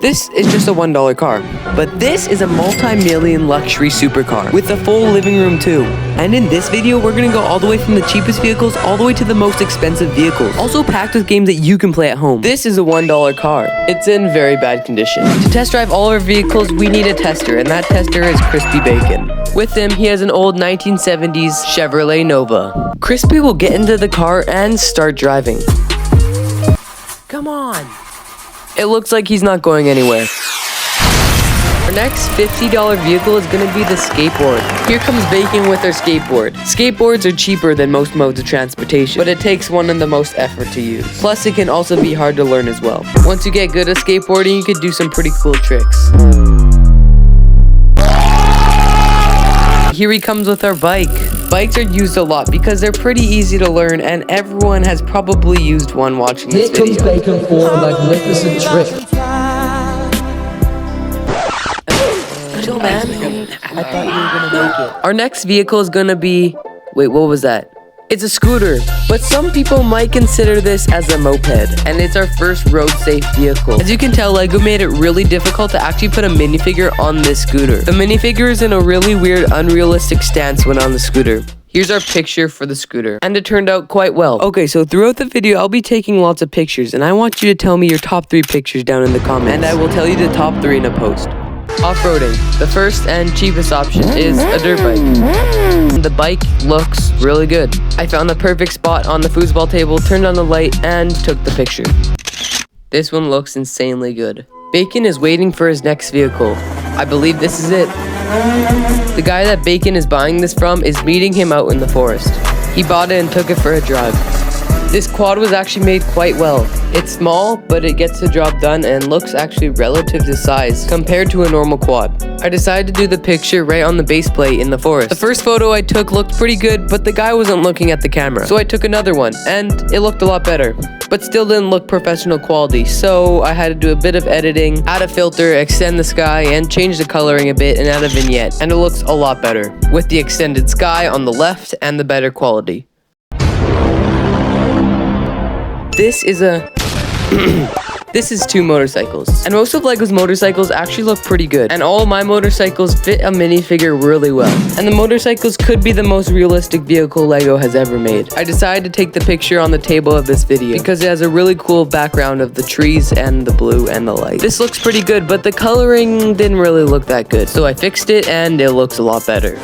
This is just a $1 car, but this is a multi-million luxury supercar with a full living room too. And in this video, we're gonna go all the way from the cheapest vehicles all the way to the most expensive vehicles, also packed with games that you can play at home. This is a $1 car. It's in very bad condition. To test drive all our vehicles, we need a tester, and that tester is Crispy Bacon. With him, he has an old 1970s Chevrolet Nova. Crispy will get into the car and start driving. Come on. It looks like he's not going anywhere. Our next $50 vehicle is going to be the skateboard. Here comes Bacon with our skateboard. Skateboards are cheaper than most modes of transportation, but it takes one of the most effort to use. Plus, it can also be hard to learn as well. Once you get good at skateboarding, you can do some pretty cool tricks. Here he comes with our bike. Bikes are used a lot because they're pretty easy to learn, and everyone has probably used one watching this video. Here comes Bacon for a magnificent trick. Chill, man. I thought you were gonna make it. Our next vehicle is gonna be... Wait, what was that? It's a scooter, but some people might consider this as a moped, and it's our first road-safe vehicle. As you can tell, LEGO made it really difficult to actually put a minifigure on this scooter. The minifigure is in a really weird, unrealistic stance when on the scooter. Here's our picture for the scooter, and it turned out quite well. Okay, so throughout the video, I'll be taking lots of pictures, and I want you to tell me your top 3 pictures down in the comments, and I will tell you the top 3 in a post. Off-roading. The first and cheapest option is a dirt bike. The bike looks really good. I found the perfect spot on the foosball table, turned on the light, and took the picture. This one looks insanely good. Bacon is waiting for his next vehicle. I believe this is it. The guy that Bacon is buying this from is meeting him out in the forest. He bought it and took it for a drive. This quad was actually made quite well. It's small, but it gets the job done and looks actually relative to size compared to a normal quad. I decided to do the picture right on the base plate in the forest. The first photo I took looked pretty good, but the guy wasn't looking at the camera. So I took another one, and it looked a lot better, but still didn't look professional quality. So I had to do a bit of editing, add a filter, extend the sky, and change the coloring a bit and add a vignette. And it looks a lot better, with the extended sky on the left and the better quality. This is This is 2 motorcycles. And most of LEGO's motorcycles actually look pretty good. And all of my motorcycles fit a minifigure really well. And the motorcycles could be the most realistic vehicle LEGO has ever made. I decided to take the picture on the table of this video because it has a really cool background of the trees and the blue and the light. This looks pretty good, but the coloring didn't really look that good. So I fixed it and it looks a lot better.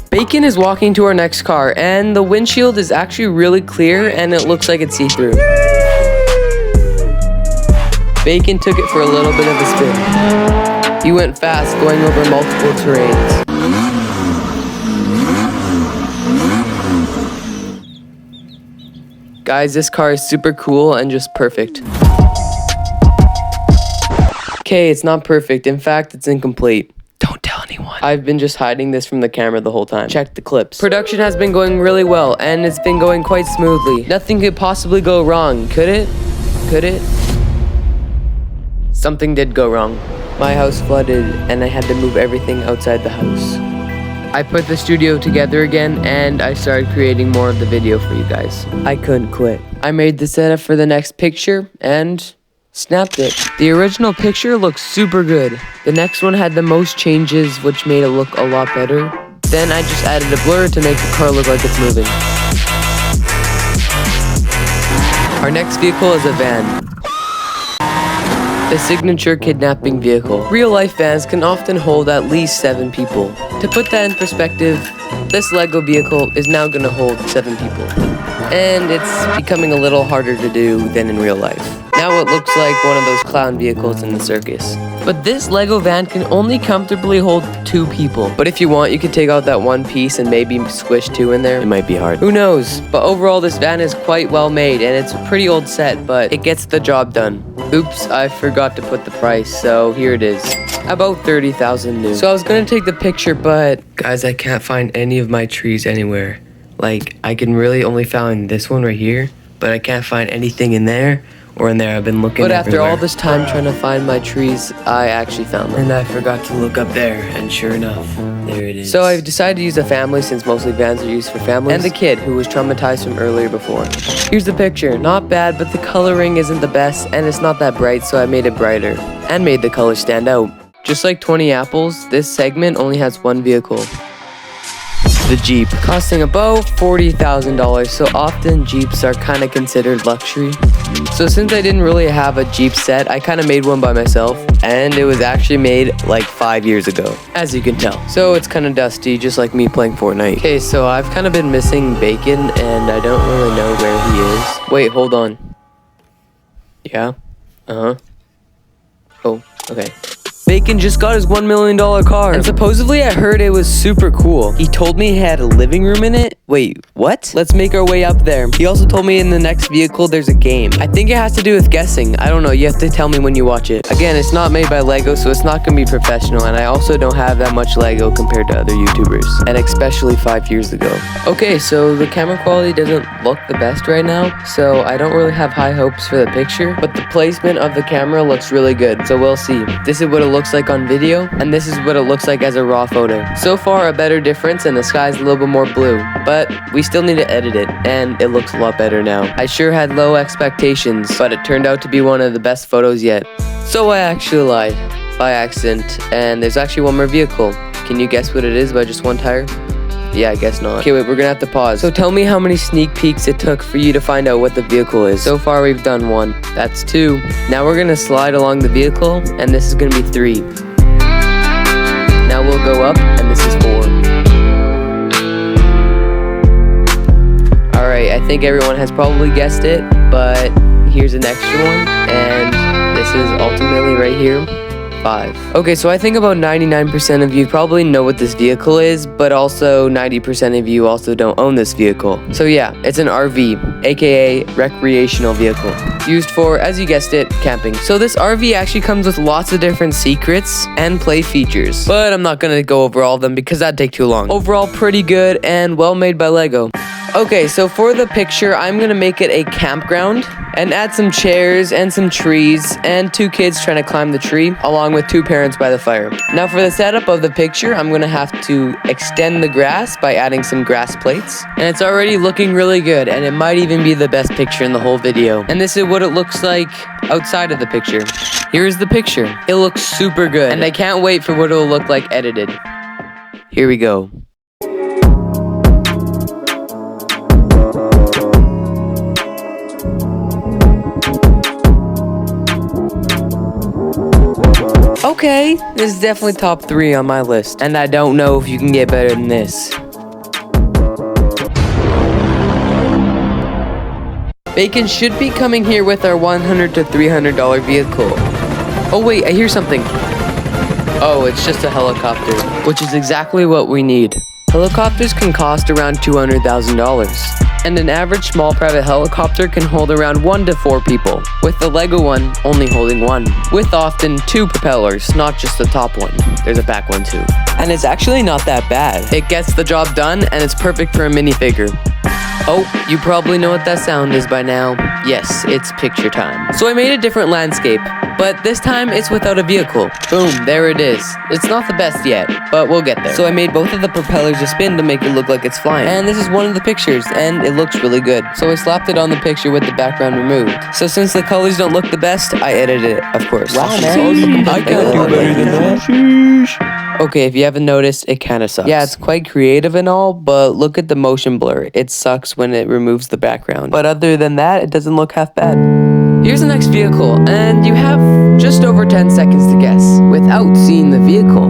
Bacon is walking to our next car, and the windshield is actually really clear, and it looks like it's see-through. Bacon took it for a little bit of a spin. He went fast, going over multiple terrains. Guys, this car is super cool and just perfect. Okay, it's not perfect. In fact, it's incomplete. Don't tell anyone. I've been just hiding this from the camera the whole time. Check the clips. Production has been going really well, and it's been going quite smoothly. Nothing could possibly go wrong, could it? Could it? Something did go wrong. My house flooded, and I had to move everything outside the house. I put the studio together again, and I started creating more of the video for you guys. I couldn't quit. I made the setup for the next picture, and snapped it. The original picture looks super good. The next one had the most changes, which made it look a lot better. Then I just added a blur to make the car look like it's moving. Our next vehicle is a van. The signature kidnapping vehicle. Real-life vans can often hold at least 7 people. To put that in perspective, this LEGO vehicle is now gonna hold 7 people. And it's becoming a little harder to do than in real life. Now it looks like one of those clown vehicles in the circus. But this LEGO van can only comfortably hold 2 people. But if you want, you could take out that one piece and maybe squish 2 in there. It might be hard. Who knows? But overall, this van is quite well made, and it's a pretty old set, but it gets the job done. Oops, I forgot to put the price, so here it is. About 30,000 new. So I was gonna take the picture, but guys, I can't find any of my trees anywhere. Like, I can really only find this one right here, but I can't find anything in there Or in there, I've been looking everywhere. But after all this time trying to find my trees, I actually found them. And I forgot to look up there, and sure enough, there it is. So I've decided to use a family since mostly vans are used for families. And the kid who was traumatized from earlier before. Here's the picture. Not bad, but the coloring isn't the best, and it's not that bright, so I made it brighter. And made the colors stand out. Just like 20 apples, this segment only has one vehicle. The Jeep, costing about $40,000, so often Jeeps are kind of considered luxury. So since I didn't really have a Jeep set, I kind of made one by myself, and it was actually made like 5 years ago, as you can tell. So it's kind of dusty, just like me playing Fortnite. Okay, so I've kind of been missing Bacon, and I don't really know where he is. Wait, hold on. Yeah? Oh, okay. Bacon just got his $1 million car. And supposedly I heard it was super cool. He told me he had a living room in it. Wait, what? Let's make our way up there. He also told me in the next vehicle there's a game. I think it has to do with guessing. I don't know, you have to tell me when you watch it. Again, it's not made by Lego, so it's not gonna be professional, and I also don't have that much Lego compared to other YouTubers. And especially 5 years ago. Okay, so the camera quality doesn't look the best right now, so I don't really have high hopes for the picture, but the placement of the camera looks really good, so we'll see. This is what it looks like on video, and this is what it looks like as a raw photo. So far, a better difference, and the sky's a little bit more blue, but we still need to edit it, and it looks a lot better now. I sure had low expectations, but it turned out to be one of the best photos yet. So I actually lied, by accident, and there's actually one more vehicle. Can you guess what it is by just one tire? Yeah, I guess not. Okay, wait, we're gonna have to pause. So tell me how many sneak peeks it took for you to find out what the vehicle is. So far, we've done 1. That's 2. Now we're gonna slide along the vehicle, and this is gonna be 3. Now we'll go up, and this is 4. Alright, I think everyone has probably guessed it, but here's an extra one, and this is ultimately right here. 5. Okay, so I think about 99% of you probably know what this vehicle is, but also 90% of you also don't own this vehicle. So yeah, it's an RV, aka recreational vehicle, used for, as you guessed it, camping. So this RV actually comes with lots of different secrets and play features, but I'm not gonna go over all of them because that'd take too long. Overall, pretty good and well made by Lego. Okay, so for the picture, I'm gonna make it a campground and add some chairs and some trees and 2 kids trying to climb the tree along with 2 parents by the fire. Now for the setup of the picture, I'm gonna have to extend the grass by adding some grass plates. And it's already looking really good, and it might even be the best picture in the whole video. And this is what it looks like outside of the picture. Here's the picture. It looks super good, and I can't wait for what it'll look like edited. Here we go. Okay, this is definitely top 3 on my list, and I don't know if you can get better than this. Bacon should be coming here with our $100 to $300 vehicle. Oh wait, I hear something. Oh, it's just a helicopter, which is exactly what we need. Helicopters can cost around $200,000. And an average small private helicopter can hold around 1 to 4 people, with the Lego one only holding 1, with often 2 propellers, not just the top one. There's a back one too. And it's actually not that bad. It gets the job done, and it's perfect for a minifigure. Oh, you probably know what that sound is by now. Yes, it's picture time. So I made a different landscape, but this time it's without a vehicle. Boom, there it is. It's not the best yet, but we'll get there. So I made both of the propellers a spin to make it look like it's flying. And this is one of the pictures, and it looks really good. So I slapped it on the picture with the background removed. So since the colors don't look the best, I edited it, of course. Wow, man. I can't do better than that. Sheesh. Okay, if you haven't noticed, it kind of sucks. Yeah, it's quite creative and all, but look at the motion blur. It sucks when it removes the background. But other than that, it doesn't look half bad. Here's the next vehicle, and you have just over 10 seconds to guess without seeing the vehicle.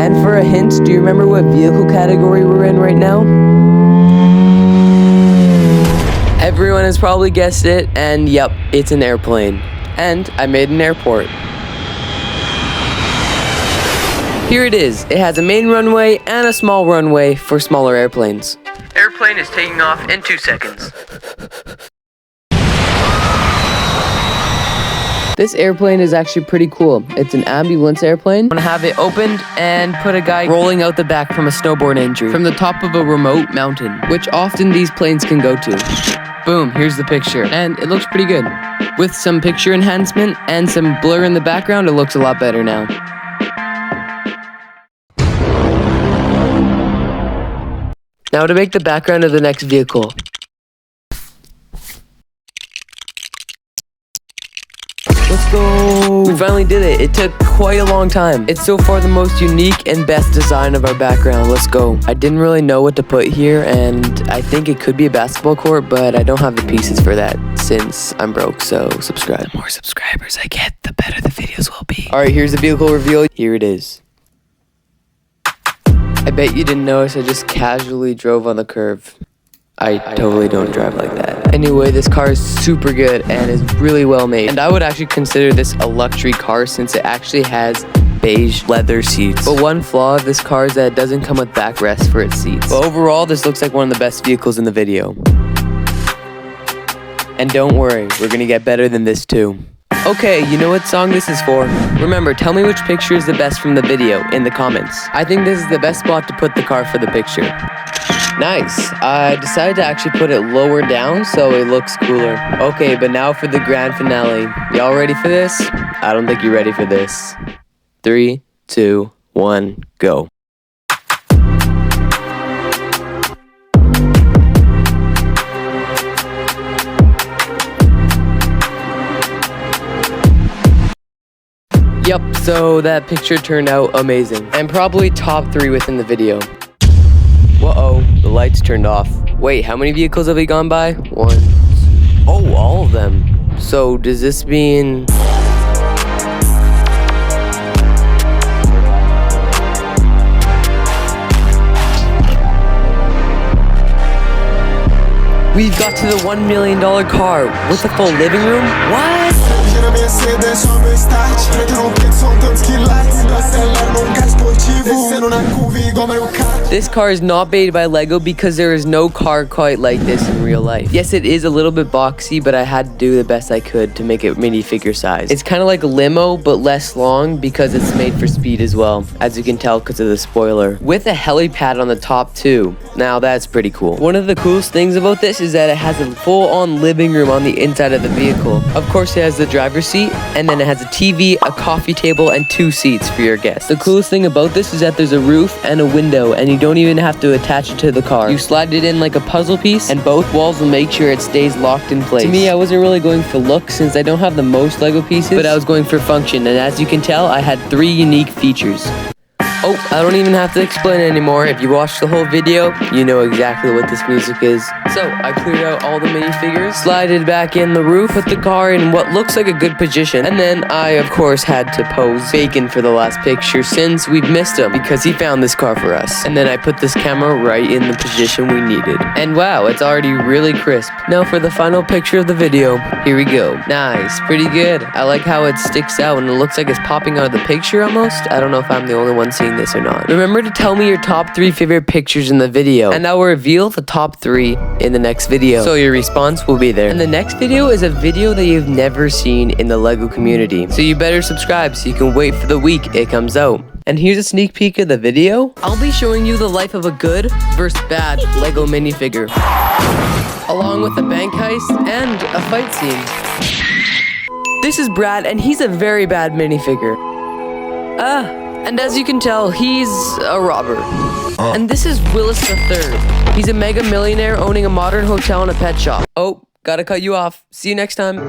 And for a hint, do you remember what vehicle category we're in right now? Everyone has probably guessed it, and yep, it's an airplane. And I made an airport. Here it is. It has a main runway and a small runway for smaller airplanes. Airplane is taking off in 2 seconds. This airplane is actually pretty cool. It's an ambulance airplane. I'm gonna have it opened and put a guy rolling out the back from a snowboard injury from the top of a remote mountain, which often these planes can go to. Boom, here's the picture, and it looks pretty good. With some picture enhancement and some blur in the background, it looks a lot better now. Now to make the background of the next vehicle. Let's go! We finally did it. It took quite a long time. It's so far the most unique and best design of our background. Let's go. I didn't really know what to put here, and I think it could be a basketball court, but I don't have the pieces for that since I'm broke, so subscribe. The more subscribers I get, the better the videos will be. Alright, here's the vehicle reveal. Here it is. I bet you didn't notice I just casually drove on the curve. I totally don't drive like that. Anyway, this car is super good and is really well made. And I would actually consider this a luxury car since it actually has beige leather seats. But one flaw of this car is that it doesn't come with backrest for its seats. But overall, this looks like one of the best vehicles in the video. And don't worry, we're gonna get better than this too. Okay, you know what song this is for? Remember, tell me which picture is the best from the video in the comments. I think this is the best spot to put the car for the picture. Nice. I decided to actually put it lower down so it looks cooler. Okay, but now for the grand finale. Y'all ready for this? I don't think you're ready for this. 3, 2, 1, go. Yep, so that picture turned out amazing. And probably top 3 within the video. Whoa, the lights turned off. Wait, how many vehicles have we gone by? 1. Oh, all of them. So does this mean... We've got to the $1 million car with a full living room? What? This car is not made by Lego because there is no car quite like this in real life. Yes, it is a little bit boxy, but I had to do the best I could to make it minifigure size. It's kind of like a limo, but less long because it's made for speed as well, as you can tell because of the spoiler. With a helipad on the top too. Now that's pretty cool. One of the coolest things about this is that it has a full-on living room on the inside of the vehicle. Of course, it has the driver's seat, and then it has a TV, a coffee table, and 2 seats for your guests. The coolest thing about this is that there's a roof and a window, and you don't even have to attach it to the car. You slide it in like a puzzle piece, and both walls will make sure it stays locked in place. To me, I wasn't really going for look since I don't have the most Lego pieces, but I was going for function, and as you can tell, I had 3 unique features. Oh, I don't even have to explain it anymore. If you watched the whole video, you know exactly what this music is. So, I cleared out all the minifigures, slided back in the roof, put the car in what looks like a good position, and then I, of course, had to pose Bacon for the last picture since we'd missed him because he found this car for us. And then I put this camera right in the position we needed. And wow, it's already really crisp. Now for the final picture of the video, here we go. Nice, pretty good. I like how it sticks out and it looks like it's popping out of the picture almost. I don't know if I'm the only one seeing this or not. Remember to tell me your top 3 favorite pictures in the video, and I will reveal the top 3 in the next video, so your response will be there. And the next video is a video that you've never seen in the Lego community, so you better subscribe so you can wait for the week it comes out. And here's a sneak peek of the video. I'll be showing you the life of a good versus bad Lego minifigure, along with a bank heist and a fight scene. This is Brad, and he's a very bad minifigure. And as you can tell, he's a robber. And this is Willis III. He's a mega millionaire owning a modern hotel and a pet shop. Oh, gotta cut you off. See you next time.